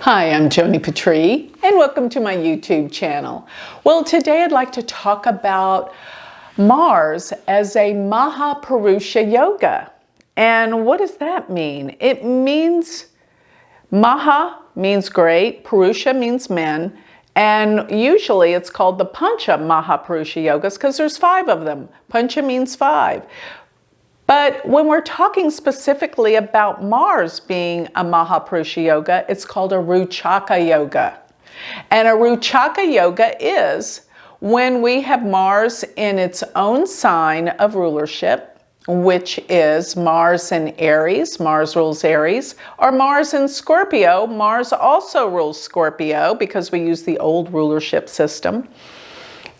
Hi, I'm Joni Patry, and welcome to my YouTube channel. Well, today I'd like to talk about Mars as a Mahapurusha yoga. And what does that mean? It means Maha means great, Purusha means men, and usually it's called the Pancha Mahapurusha yogas because there's 5 of them. Pancha means 5. But when we're talking specifically about Mars being a Mahapurusha yoga, it's called a Ruchaka yoga. And a Ruchaka yoga is when we have Mars in its own sign of rulership, which is Mars in Aries, Mars rules Aries, or Mars in Scorpio. Mars also rules Scorpio because we use the old rulership system.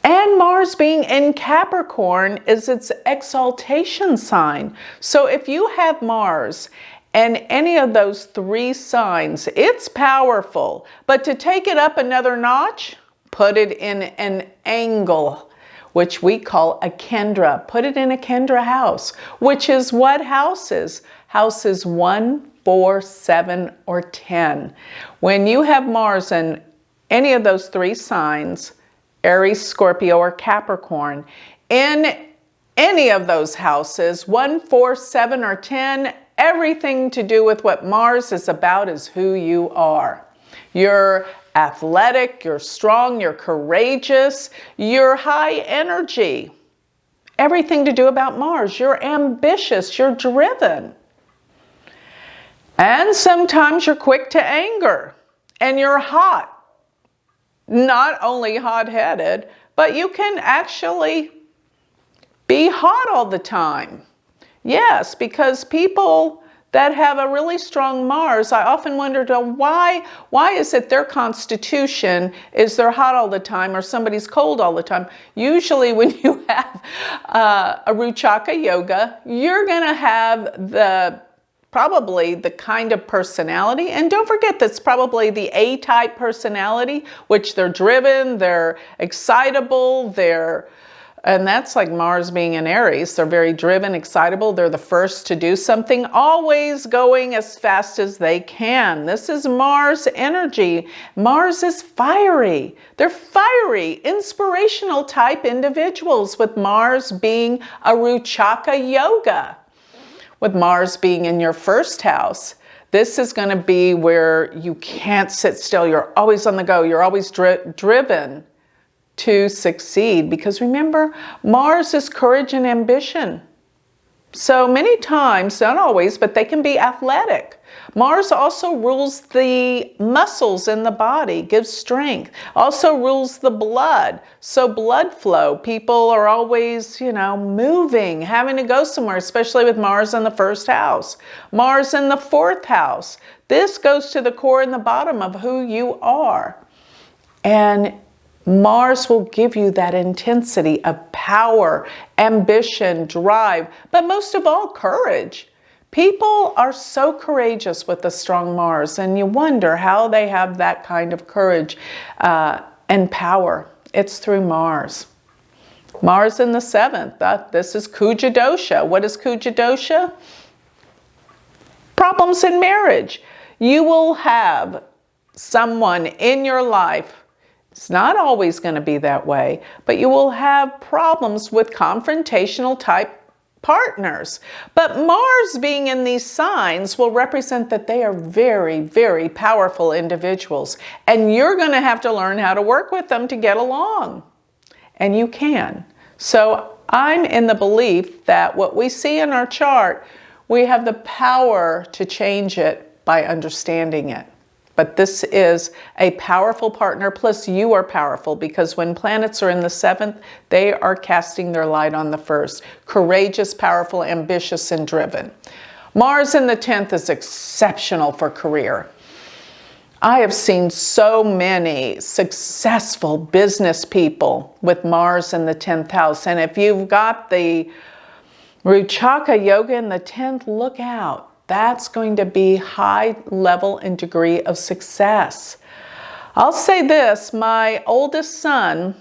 And Mars being in Capricorn is its exaltation sign. So if you have Mars and any of those 3 signs, it's powerful. But to take it up another notch, put it in an angle, which we call a Kendra. Put it in a Kendra house, which is what houses? Houses 1, 4, 7, or 10. When you have Mars in any of those 3 signs, Aries, Scorpio, or Capricorn, in any of those houses, 1, 4, 7, or 10, everything to do with what Mars is about is who you are. You're athletic, you're strong, you're courageous, you're high energy. Everything to do about Mars. You're ambitious, you're driven. And sometimes you're quick to anger, and you're hot. Not only hot-headed, but you can actually be hot all the time. Yes, because people that have a really strong Mars, I often wondered why is it their constitution is they're hot all the time or somebody's cold all the time. Usually when you have a Ruchaka yoga, you're going to have probably the kind of personality, and don't forget that's probably the A-type personality, which they're driven, they're excitable, and that's like Mars being in Aries. They're very driven, excitable, they're the first to do something, always going as fast as they can. This is Mars energy. Mars is fiery. They're fiery, inspirational type individuals with Mars being a Ruchaka yoga. With Mars being in your first house, this is going to be where you can't sit still. You're always on the go. You're always driven to succeed. Because remember, Mars is courage and ambition. So many times, not always, but they can be athletic. Mars also rules the muscles in the body, gives strength. Also rules the blood. So blood flow. People are always, moving, having to go somewhere, especially with Mars in the first house. Mars in the 4th house. This goes to the core and the bottom of who you are. And Mars will give you that intensity of power, ambition, drive, but most of all, courage. People are so courageous with a strong Mars, and you wonder how they have that kind of courage and power. It's through Mars. Mars in the 7th. This is Kuja dosha. What is Kuja dosha? Problems in marriage. You will have someone in your life. It's not always going to be that way, but you will have problems with confrontational type partners. But Mars being in these signs will represent that they are very, very powerful individuals. And you're going to have to learn how to work with them to get along. And you can. So I'm in the belief that what we see in our chart, we have the power to change it by understanding it. But this is a powerful partner, plus you are powerful, because when planets are in the 7th, they are casting their light on the 1st. Courageous, powerful, ambitious, and driven. Mars in the 10th is exceptional for career. I have seen so many successful business people with Mars in the 10th house. And if you've got the Ruchaka yoga in the 10th, look out. That's going to be high level and degree of success. I'll say this, my oldest son,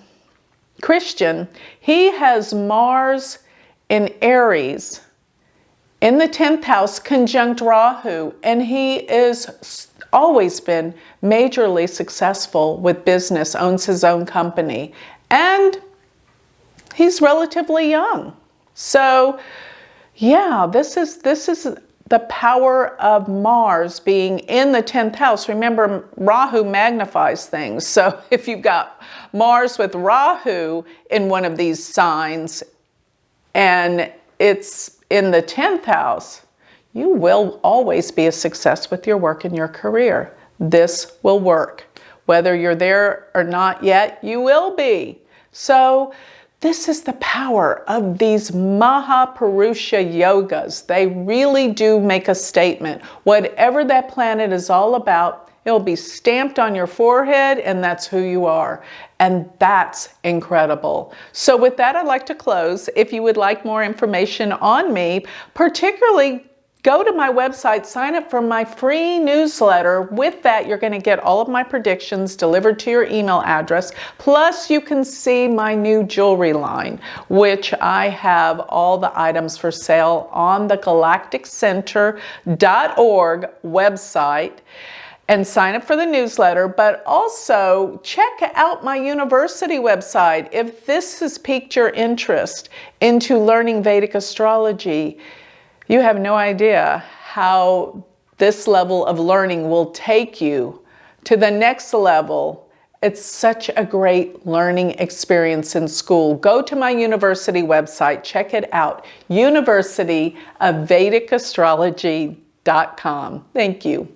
Christian, he has Mars in Aries in the 10th house conjunct Rahu, and he is always been majorly successful with business, owns his own company, and he's relatively young. So yeah, this is the power of Mars being in the 10th house. Remember, Rahu magnifies things. So if you've got Mars with Rahu in one of these signs and it's in the 10th house, you will always be a success with your work and your career. This will work. Whether you're there or not yet, you will be. So this is the power of these Mahapurusha yogas. They really do make a statement. Whatever that planet is all about, it'll be stamped on your forehead, and that's who you are. And that's incredible. So with that, I'd like to close. If you would like more information on me, particularly go to my website, sign up for my free newsletter. With that, you're going to get all of my predictions delivered to your email address. Plus, you can see my new jewelry line, which I have all the items for sale on the galacticcenter.org website. And sign up for the newsletter, but also check out my university website. If this has piqued your interest into learning Vedic astrology, you have no idea how this level of learning will take you to the next level. It's such a great learning experience in school. Go to my university website, check it out, University of Vedic Astrology.com. Thank you.